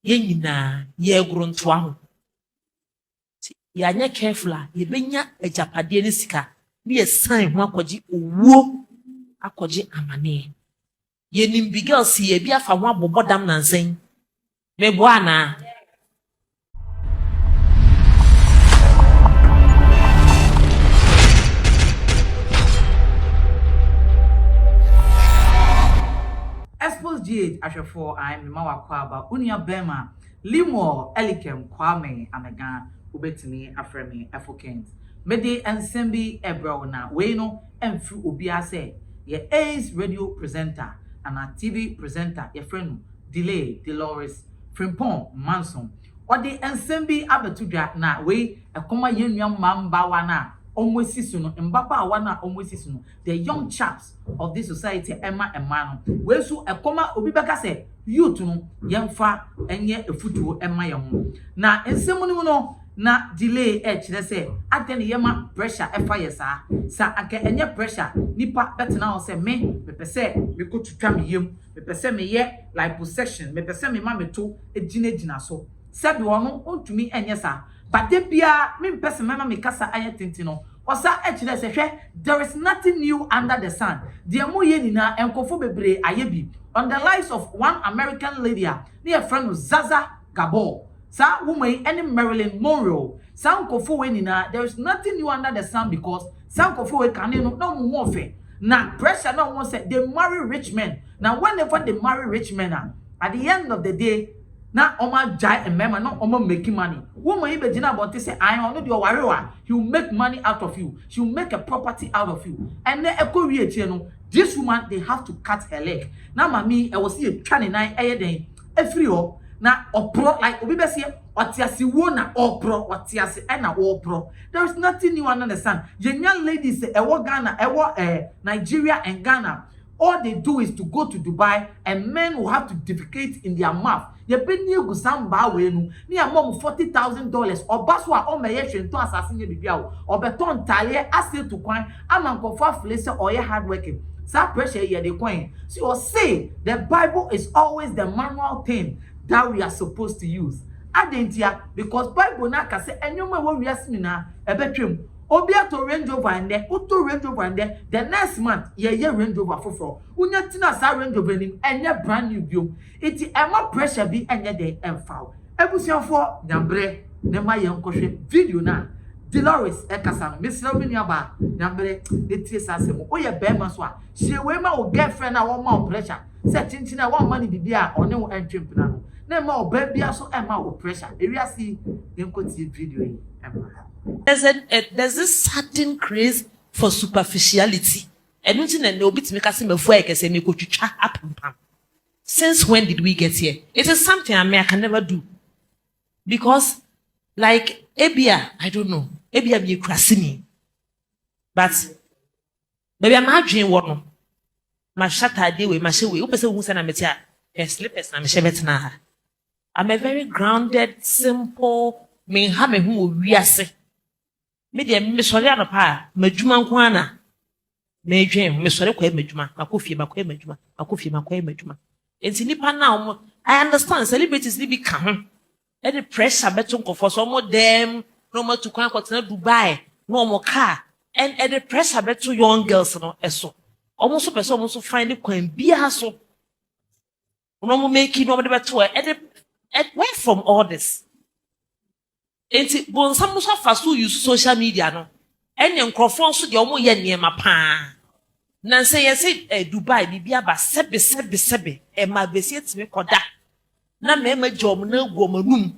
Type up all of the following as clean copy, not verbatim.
Yenina, ye grown to Yanya careful, ye benya a Japadianisca, be a sign one koji wo akoji amane. Ye nimbigal see a beer for one bobodam nansing. Me buana. Xposed GH Asher4 I'm Mawa Kwaba Unia Bema Limo Elikem Kwame Amegan Ubetini Afremi Efokent Mede Ensembi Ebrona Weno Emfru Obiase Ye Ace radio presenter and a TV presenter ye friend Delay Dolores Frimpon Manson or the Ensembi Abetuja na we a coma young mamba wana almost season Mbapa wana almost season the young chaps of this society Emma and Mano we so a coma Obibaka say you to yemfa enye efutuo Emma yam na ensemunu no na delay let's say atene yema pressure efa yesa sa aka enye pressure nipa betena o say me pese me ko tutwa me yem me pese me ye liposuction me pese me ma me to ejina so sabi wono ontumi enye sa but de bia me pese me ma me kasa aye tintino osa let's say there is nothing new under the sun de mo ye nina enkofo bebre aye bi on the lives of one American lady near friend Zaza Gabor Sa woman any Marilyn Monroe. Some kofo we nina. There is nothing new under the sun because some kofo we can no more fair. Now pressure no one say they marry rich men. Now whenever they marry rich men, at the end of the day, now oma jai and mema no oma making money. Woman ibe jina about say I know your warrior. He will make money out of you. She will make a property out of you. And then this woman they have to cut her leg. Now mami I was see a 29 day every year. Na opro like obi be say otiase wo na opro otiase e na opro. There is nothing new under the sun. Genial ladies ewo Ghana ewo Nigeria and Ghana, all they do is to go to Dubai and men will have to defecate in their mouth. Ye be ni egu samba we nu ni amom $40,000 obaso a o meye hwento asase nye bibia o obeton tale ase to kwan amankofo aflese oye hard working. Sa pressure ye de kwan. So you say the Bible is always the manual thing that we are supposed to use. Adentia because Bible na ka say enyoma wo wiase na ebetwem obi ato Range Rover and there auto Range Rover and there the next month ye Range Rover foforo unya tina sa Range Rover nim enye brand new bio iti ema pressure bi enye de emfa ebusiafo nyambre ne ma ye nkohwe video na Dolores ekasa no mesra bi nuaba nyambre etie sasem oye bema so a hie we ma o girlfriend na wo ma pressure say tintina wo ma ni bibia one wo entwempna no na ma o ba bia so e ma wo pressure ewiase yenkoti video yi There's this certain craze for superficiality. And nothing and no bit make us say me go to up and pam. Since when did we get here? It is something I can never do. Because like Ebia, I don't know. Ebia be crasini. But maybe I'm not dreaming one. My shatter day with my shoe, you person who send a metia, her slippers, and I'm I'm a very grounded, simple, me have who we are say. Me de me sori anopa madwuma nkwana me dwen me sori kwa madwuma akofie makwa madwuma akofie makwa madwuma enti nipa na I understand celebrities ni bi ka ho e the pressure beto nkofo so mo dem no mo to kwan kwatena Dubai no mo car and the pressure beto young girls no eso omo so person omo so find kwan bia so no mo make no mo de beto e where from all this. Enti bon some so fast use social media no ene nkrofon so de omo ye niema pa na say yes Dubai bibia ba sebe e ma besi etime koda na me jom na guomanum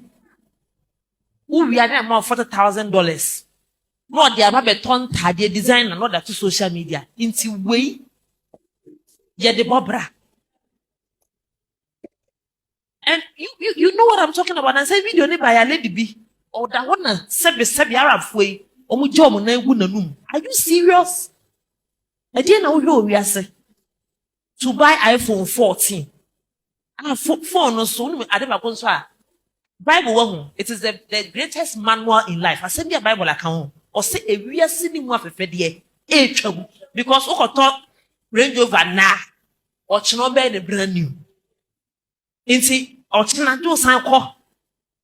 we are na $40,000 no de aba beton tade design na no that to social media inti we ye de bobra. And you know what I'm talking about and say video ni by a lady be or that one sebe Arab way omu jom na egu nanum. Are you serious? I didn't know who we are say to buy iPhone 14. Phone no so no adeba konso a Bible wo it is the greatest manual in life. I said the Bible account or say e wiase ni mu afefe de e twam because o ko Range Rover na or chino be the brand new. Inti ochina do san ko.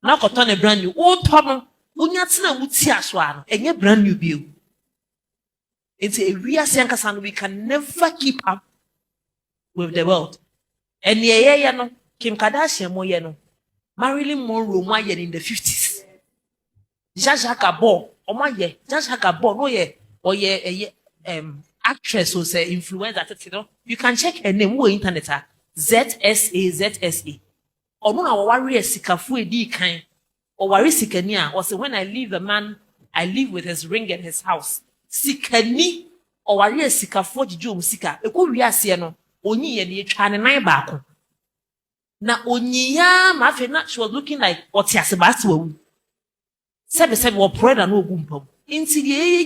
Na koto ne brand new. O to no. Unya tena wuti aswa no. Enye brand new bio. Inti ewiase ankasa no we can never keep up with the world. And ye no Kim Kardashian mo ye no. Marilyn Monroe mo ye in the 50s. Gabor o mo ye. Gabor no ye or ye actress or say influencer, you know. You can check her name on internet. ZSA. Or no, I worry a sikafu a D kind. Or worry sikania. Or say when I leave a man, I live with his ring and his house. Sikani or worry a sikafu jum sika. A good riasiano. Only and ye trying and nine back. Now, Onya, my friend, she was looking like what Yasabas. 7 were bread and no boom. Into ye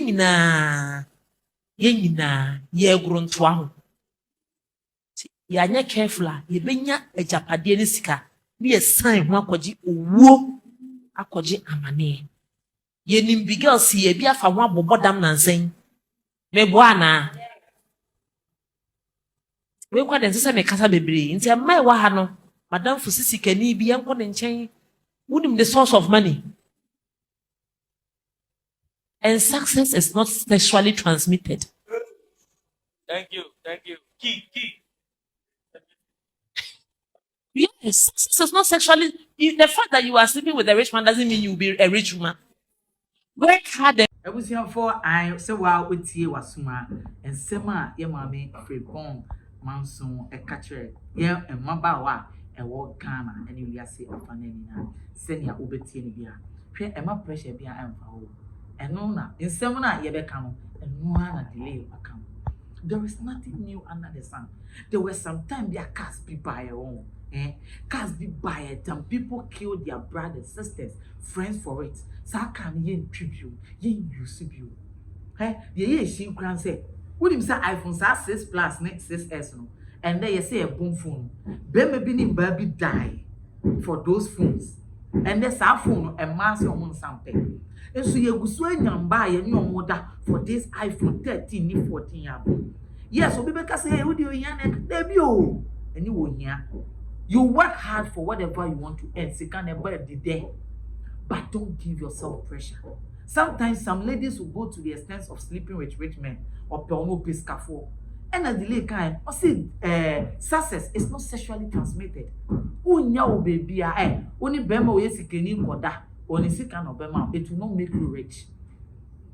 ye grown to one. Yanya careful, ye benya a Japadian sika. Be a sign, Makoji, woo, Akoji amane. Ye nimbigel see a beer for one bobodam nansing. Me buana. We quite and say, Casa baby, into my wahano. Madame Fusisi can be young and chain. Wouldn't the source of money? And success is not sexually transmitted. Thank you. Key. Yes, success is not sexually. The fact that you are sleeping with a rich man doesn't mean you'll be a rich woman. Work hard. For I say wow with ye wasuma and sema ye mame free bomb manson a catcher ye and mabawa and walk Ghana and you say of an send your ubeti bia. Pray and my pressure be and foul. And no na in semana ye become and no one delay account. There is nothing new under the sun. There were some time their cars be by your own. Cars be by it and people kill their brothers, sisters, friends for it. So how can ye tribute? Ye use you. The ye she can say, would him say iPhone 6 Plus next 6S no? And then you say a boom phone. Baby baby die for those phones. And there's a phone and mass your own something. And so you go so and buy a new mother for this iPhone 13, 14. Yes, so people say, hey, what do you yan debut? And you will hear. You work hard for whatever you want to earn. So can never be there. But don't give yourself pressure. Sometimes some ladies will go to the extent of sleeping with rich men or pelno piscafo. And a delay kind or say success is not sexually transmitted. Oh baby, only bema yes can koda, only sick and obema, it will not make you rich.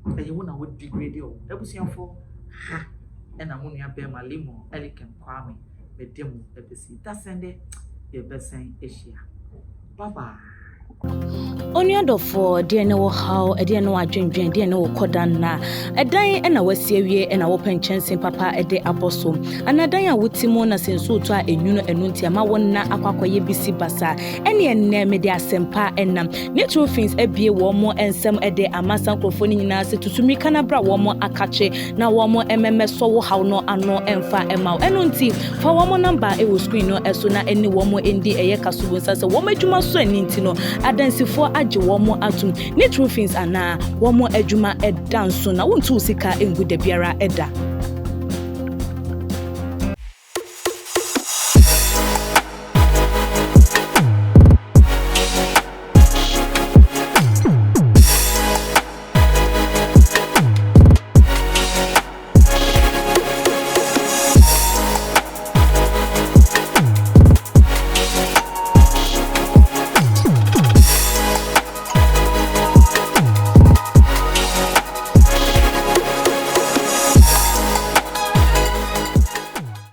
And you wanna would degrade you. That was your for ha and ammonia bema limo, elegant kwame, the demo, that's Sunday, your best saying Asia. Bye bye. Only for dear no how a dear no adwendwen dear no kodana a dan and a wasie and a open chance in papa a day apostle and a dan wutimona senso to a nuno enuntia ma wona akwakoye bisi basa any and media sempa enam natural things a be warm and some a day amasa crofoni nyina se tutumi kana bra warm akache na warm mms so how no ano emfa emau enunti for warm number e wo screen no eso na any warm endi eye kasubo sase warm adwuma so aninti no adansi for aje womo atum ne true things ana womo adwuma edanso na wontu sika engu da biara eda